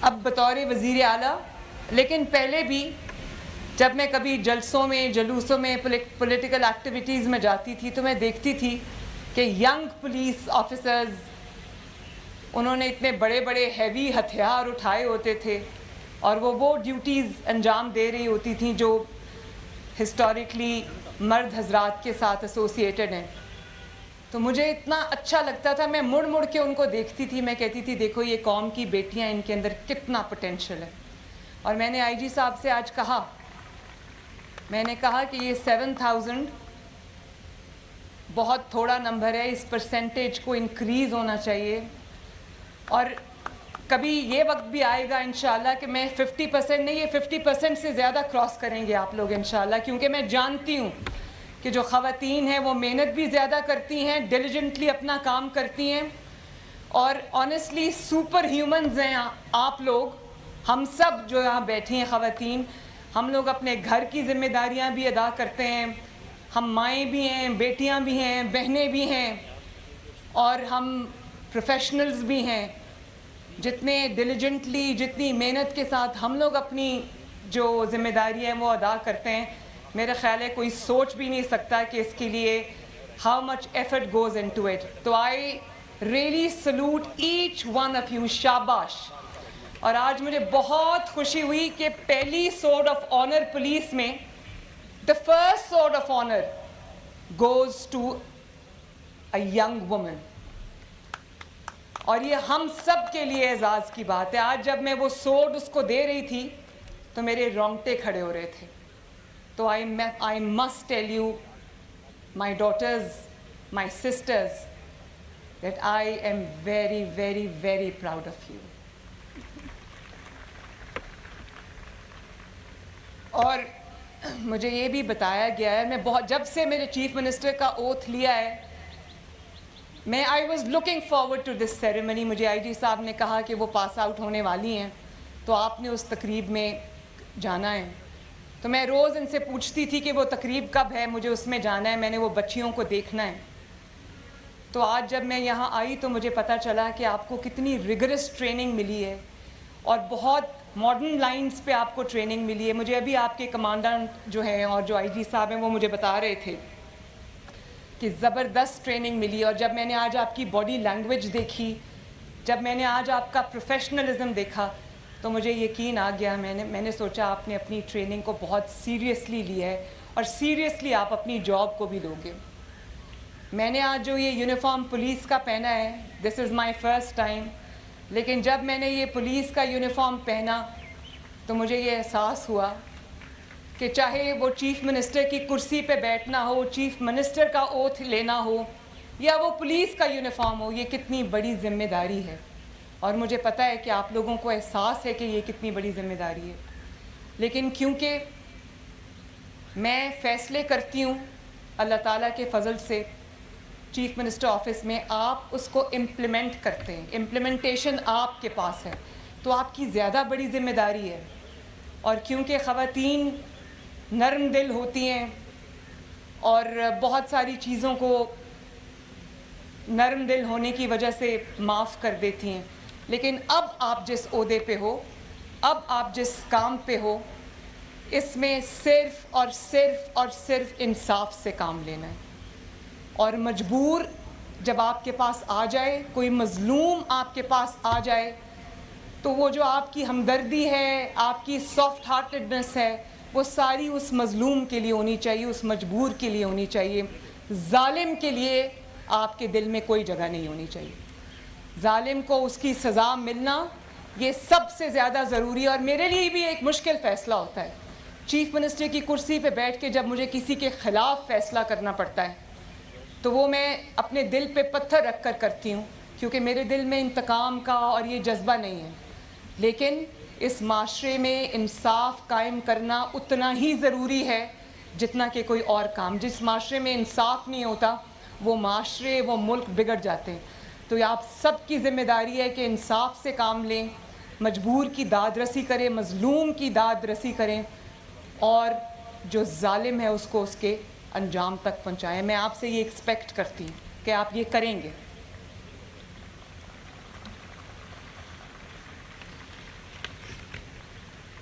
اب بطور وزیر اعلیٰ، لیکن پہلے بھی جب میں کبھی جلسوں میں، جلوسوں میں، پولیٹیکل ایکٹیویٹیز میں جاتی تھی تو میں دیکھتی تھی کہ ینگ پولیس آفیسرز، انہوں نے اتنے بڑے بڑے ہیوی ہتھیار اٹھائے ہوتے تھے اور وہ ڈیوٹیز انجام دے رہی ہوتی تھیں جو ہسٹوریکلی مرد حضرات کے ساتھ ایسوسیٹڈ ہیں. تو مجھے اتنا اچھا لگتا تھا، میں مڑ مڑ کے ان کو دیکھتی تھی، میں کہتی تھی دیکھو یہ قوم کی بیٹیاں، ان کے اندر کتنا پوٹینشیل ہے. اور میں نے آئی جی صاحب سے آج کہا، میں نے کہا کہ یہ 7000 بہت تھوڑا نمبر ہے، اس پرسنٹیج کو انکریز ہونا چاہیے. اور کبھی یہ وقت بھی آئے گا انشاءاللہ کہ میں 50% نہیں، یہ 50% سے زیادہ کراس کریں گے آپ لوگ انشاءاللہ، کیونکہ میں جانتی ہوں کہ جو خواتین ہیں وہ محنت بھی زیادہ کرتی ہیں، ڈیلیجنٹلی اپنا کام کرتی ہیں، اور آنیسٹلی سپر ہیومنز ہیں آپ لوگ. ہم سب جو یہاں بیٹھی ہیں خواتین، ہم لوگ اپنے گھر کی ذمہ داریاں بھی ادا کرتے ہیں، ہم مائیں بھی ہیں، بیٹیاں بھی ہیں، بہنیں بھی ہیں، اور ہم پروفیشنلز بھی ہیں. جتنے ڈیلیجنٹلی، جتنی محنت کے ساتھ ہم لوگ اپنی جو ذمہ داری ہے وہ ادا کرتے ہیں، میرا خیال ہے کوئی سوچ بھی نہیں سکتا کہ اس کے لیے how much effort goes into it. تو I really salute each one of you, شاباش. اور آج مجھے بہت خوشی ہوئی کہ پہلی سورڈ آف آنر پولیس میں، the first sword of honor goes to a young woman. اور یہ ہم سب کے لیے اعزاز کی بات ہے. آج جب میں وہ سورڈ اس کو دے رہی تھی تو میرے رونگٹے کھڑے ہو رہے تھے. تو I must tell you, my daughters, my sisters, that I am very, very, very proud of you. اور مجھے یہ بھی بتایا گیا ہے، میں جب سے میرے چیف منسٹر کا اوتھ لیا ہے، میں I was looking forward to this ceremony. مجھے آئی جی صاحب نے کہا کہ وہ پاس آؤٹ ہونے والی ہیں تو آپ نے اس تقریب میں جانا ہے. تو میں روز ان سے پوچھتی تھی کہ وہ تقریب کب ہے، مجھے اس میں جانا ہے، میں نے وہ بچیوں کو دیکھنا ہے. تو آج جب میں یہاں آئی تو مجھے پتہ چلا کہ آپ کو کتنی ریگرس ٹریننگ ملی ہے اور بہت ماڈرن لائنز پہ آپ کو ٹریننگ ملی ہے. مجھے ابھی آپ کے کمانڈنٹ جو ہیں اور جو آئی جی صاحب ہیں وہ مجھے بتا رہے تھے کہ زبردست ٹریننگ ملی. اور جب میں نے آج آپ کی باڈی لینگویج دیکھی، جب میں نے آج آپ کا پروفیشنلزم دیکھا تو مجھے یقین آ گیا. میں نے سوچا آپ نے اپنی ٹریننگ کو بہت سیریسلی لیا ہے اور سیریسلی آپ اپنی جاب کو بھی لو گے. میں نے آج جو یہ یونیفارم پولیس کا پہنا ہے، دس از مائی فرسٹ ٹائم، لیکن جب میں نے یہ پولیس کا یونیفارم پہنا تو مجھے یہ احساس ہوا کہ چاہے وہ چیف منسٹر کی کرسی پہ بیٹھنا ہو، چیف منسٹر کا اوتھ لینا ہو، یا وہ پولیس کا یونیفارم ہو، یہ کتنی بڑی ذمہ داری ہے. اور مجھے پتہ ہے کہ آپ لوگوں کو احساس ہے کہ یہ کتنی بڑی ذمہ داری ہے. لیکن کیونکہ میں فیصلے کرتی ہوں اللہ تعالیٰ کے فضل سے چیف منسٹر آفس میں، آپ اس کو امپلیمنٹ کرتے ہیں، امپلیمنٹیشن آپ کے پاس ہے، تو آپ کی زیادہ بڑی ذمہ داری ہے. اور کیونکہ خواتین نرم دل ہوتی ہیں اور بہت ساری چیزوں کو نرم دل ہونے کی وجہ سے معاف کر دیتی ہیں، لیکن اب آپ جس عہدے پہ ہو، اب آپ جس کام پہ ہو، اس میں صرف اور صرف اور صرف انصاف سے کام لینا ہے. اور مجبور جب آپ کے پاس آ جائے، کوئی مظلوم آپ کے پاس آ جائے، تو وہ جو آپ کی ہمدردی ہے، آپ کی سافٹ ہارٹڈنس ہے، وہ ساری اس مظلوم کے لیے ہونی چاہیے، اس مجبور کے لیے ہونی چاہیے. ظالم کے لیے آپ کے دل میں کوئی جگہ نہیں ہونی چاہیے. ظالم کو اس کی سزا ملنا یہ سب سے زیادہ ضروری ہے. اور میرے لیے بھی ایک مشکل فیصلہ ہوتا ہے چیف منسٹر کی کرسی پہ بیٹھ کے، جب مجھے کسی کے خلاف فیصلہ کرنا پڑتا ہے تو وہ میں اپنے دل پہ پتھر رکھ کر کرتی ہوں، کیونکہ میرے دل میں انتقام کا اور یہ جذبہ نہیں ہے. لیکن اس معاشرے میں انصاف قائم کرنا اتنا ہی ضروری ہے جتنا کہ کوئی اور کام. جس معاشرے میں انصاف نہیں ہوتا وہ معاشرے، وہ ملک بگڑ جاتے ہیں. تو یہ آپ سب کی ذمہ داری ہے کہ انصاف سے کام لیں، مجبور کی داد رسی کریں، مظلوم کی داد رسی کریں، اور جو ظالم ہے اس کو اس کے انجام تک پہنچائیں. میں آپ سے یہ ایکسپیکٹ کرتی ہوں کہ آپ یہ کریں گے.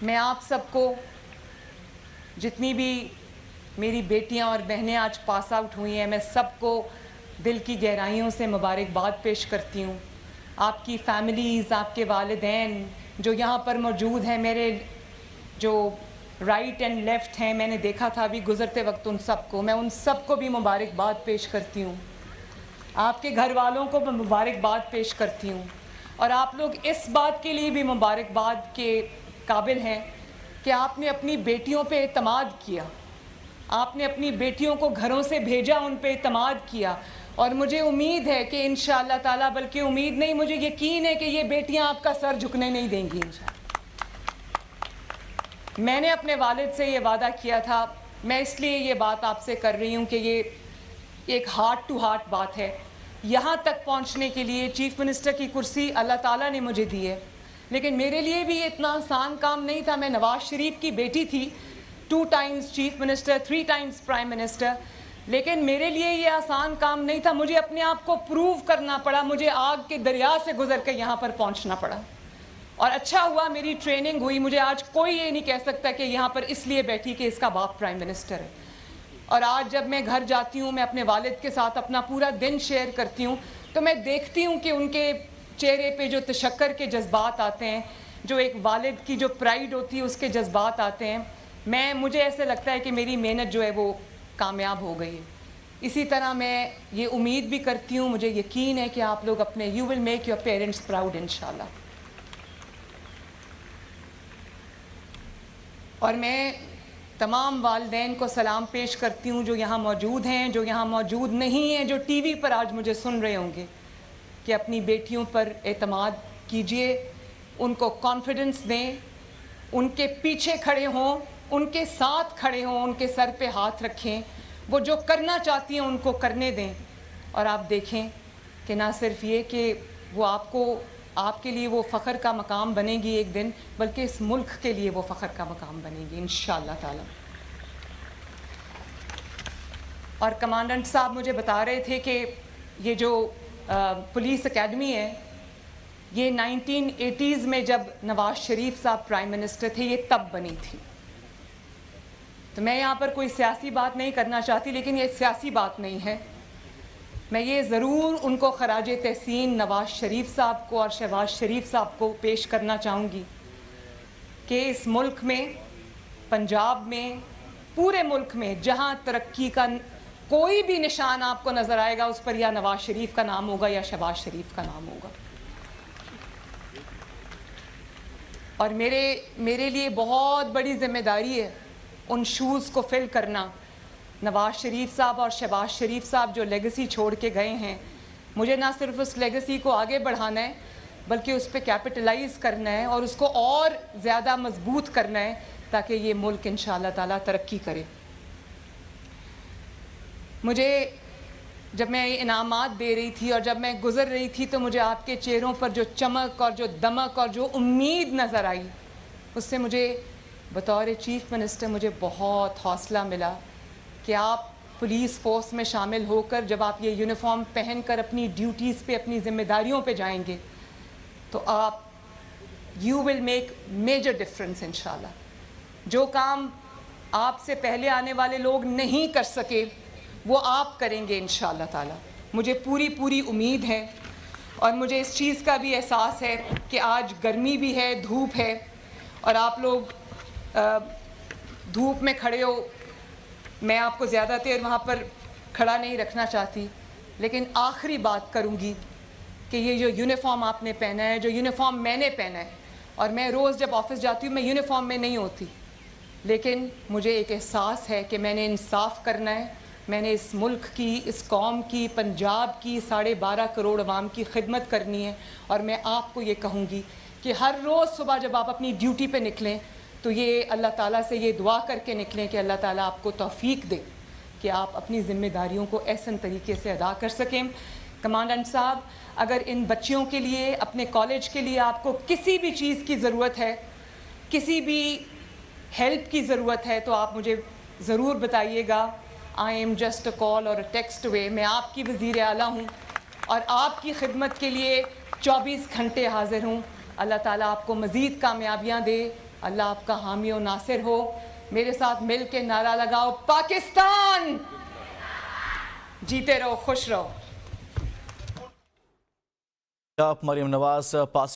میں آپ سب کو جتنی بھی میری بیٹیاں اور بہنیں آج پاس آؤٹ ہوئی ہیں میں سب کو دل کی گہرائیوں سے مبارکباد پیش کرتی ہوں. آپ کی فیملیز, آپ کے والدین جو یہاں پر موجود ہیں, میرے جو رائٹ اینڈ لیفٹ ہیں, میں نے دیکھا تھا ابھی گزرتے وقت ان سب کو, میں ان سب کو بھی مبارکباد پیش کرتی ہوں. آپ کے گھر والوں کو میں مبارکباد پیش کرتی ہوں. اور آپ لوگ اس بات کے لیے بھی مبارکباد کے قابل ہیں کہ آپ نے اپنی بیٹیوں پہ اعتماد کیا, آپ نے اپنی بیٹیوں کو گھروں سے بھیجا, ان پہ اعتماد کیا. اور مجھے امید ہے کہ انشاءاللہ تعالیٰ, بلکہ امید نہیں مجھے یقین ہے کہ یہ بیٹیاں آپ کا سر جھکنے نہیں دیں گی انشاءاللہ. میں نے اپنے والد سے یہ وعدہ کیا تھا, میں اس لیے یہ بات آپ سے کر رہی ہوں کہ یہ ایک ہارٹ ٹو ہارٹ بات ہے. یہاں تک پہنچنے کے لیے چیف منسٹر کی کرسی اللہ تعالیٰ نے مجھے دی ہے, لیکن میرے لیے بھی اتنا آسان کام نہیں تھا. میں نواز شریف کی بیٹی تھی, 2 Times chief minister, 3 Times prime minister, لیکن میرے لیے یہ آسان کام نہیں تھا. مجھے اپنے آپ کو پروو کرنا پڑا, مجھے آگ کے دریا سے گزر کے یہاں پر پہنچنا پڑا. اور اچھا ہوا میری ٹریننگ ہوئی. مجھے آج کوئی یہ نہیں کہہ سکتا کہ یہاں پر اس لیے بیٹھی کہ اس کا باپ پرائم منسٹر ہے. اور آج جب میں گھر جاتی ہوں, میں اپنے والد کے ساتھ اپنا پورا دن شیئر کرتی ہوں, تو میں دیکھتی ہوں کہ ان کے چہرے پہ جو تشکر کے جذبات آتے ہیں, جو ایک والد کی جو پرائیڈ ہوتی ہے اس کے جذبات آتے ہیں. مجھے ایسے لگتا ہے کہ میری محنت جو ہے وہ کامیاب ہو گئی ہے. اسی طرح میں یہ امید بھی کرتی ہوں, مجھے یقین ہے کہ آپ لوگ اپنے you will make your parents proud انشاءاللہ. اور میں تمام والدین کو سلام پیش کرتی ہوں جو یہاں موجود ہیں, جو یہاں موجود نہیں ہیں, جو ٹی وی پر آج مجھے سن رہے ہوں گے, کہ اپنی بیٹیوں پر اعتماد کیجئے, ان کو کانفیڈنس دیں, ان کے پیچھے کھڑے ہوں, ان کے ساتھ کھڑے ہوں, ان کے سر پہ ہاتھ رکھیں, وہ جو کرنا چاہتی ہیں ان کو کرنے دیں. اور آپ دیکھیں کہ نہ صرف یہ کہ وہ آپ کے لیے وہ فخر کا مقام بنے گی ایک دن, بلکہ اس ملک کے لیے وہ فخر کا مقام بنے گی انشاءاللہ تعالی. اور کمانڈنٹ صاحب مجھے بتا رہے تھے کہ یہ جو پولیس اکیڈمی ہے, یہ 1980s میں جب نواز شریف صاحب پرائم منسٹر تھے یہ تب بنی تھی. تو میں یہاں پر کوئی سیاسی بات نہیں کرنا چاہتی, لیکن یہ سیاسی بات نہیں ہے. میں یہ ضرور ان کو خراج تحسین نواز شریف صاحب کو اور شہباز شریف صاحب کو پیش کرنا چاہوں گی کہ اس ملک میں, پنجاب میں, پورے ملک میں جہاں ترقی کا کوئی بھی نشان آپ کو نظر آئے گا اس پر یا نواز شریف کا نام ہوگا یا شہباز شریف کا نام ہوگا. اور میرے لیے بہت بڑی ذمہ داری ہے ان شوز کو فل کرنا. نواز شریف صاحب اور شہباز شریف صاحب جو لیگسی چھوڑ کے گئے ہیں, مجھے نہ صرف اس لیگسی کو آگے بڑھانا ہے بلکہ اس پہ کیپٹلائز کرنا ہے اور اس کو اور زیادہ مضبوط کرنا ہے تاکہ یہ ملک انشاءاللہ تعالیٰ ترقی کرے. مجھے جب میں یہ انعامات دے رہی تھی اور جب میں گزر رہی تھی تو مجھے آپ کے چہروں پر جو چمک اور جو دمک اور جو امید نظر آئی, اس سے مجھے بطور چیف منسٹر مجھے بہت حوصلہ ملا کہ آپ پولیس فورس میں شامل ہو کر جب آپ یہ یونیفارم پہن کر اپنی ڈیوٹیز پہ, اپنی ذمہ داریوں پہ جائیں گے تو you will make major difference انشاءاللہ. جو کام آپ سے پہلے آنے والے لوگ نہیں کر سکے وہ آپ کریں گے انشاءاللہ تعالیٰ. مجھے پوری امید ہے اور مجھے اس چیز کا بھی احساس ہے کہ آج گرمی بھی ہے, دھوپ ہے, اور آپ لوگ دھوپ میں کھڑے ہو. میں آپ کو زیادہ دیر وہاں پر کھڑا نہیں رکھنا چاہتی, لیکن آخری بات کروں گی کہ یہ جو یونیفارم آپ نے پہنا ہے, جو یونیفارم میں نے پہنا ہے, اور میں روز جب آفس جاتی ہوں میں یونیفارم میں نہیں ہوتی, لیکن مجھے ایک احساس ہے کہ میں نے انصاف کرنا ہے, میں نے اس ملک کی, اس قوم کی, پنجاب کی 12.5 کروڑ عوام کی خدمت کرنی ہے. اور میں آپ کو یہ کہوں گی کہ ہر روز صبح جب آپ اپنی ڈیوٹی پہ نکلیں تو یہ اللہ تعالیٰ سے یہ دعا کر کے نکلیں کہ اللہ تعالیٰ آپ کو توفیق دے کہ آپ اپنی ذمہ داریوں کو احسن طریقے سے ادا کر سکیں. کمانڈنٹ صاحب, اگر ان بچیوں کے لیے, اپنے کالج کے لیے آپ کو کسی بھی چیز کی ضرورت ہے, کسی بھی ہیلپ کی ضرورت ہے تو آپ مجھے ضرور بتائیے گا. آئی ایم جسٹ اے کال اور اے ٹیکسٹ اوے. میں آپ کی وزیر اعلیٰ ہوں اور آپ کی خدمت کے لیے 24 گھنٹے حاضر ہوں. اللہ تعالیٰ آپ کو مزید کامیابیاں دے, اللہ آپ کا حامی و ناصر ہو. میرے ساتھ مل کے نعرہ لگاؤ, پاکستان جیتے رہو, خوش رہو. آپ مریم نواز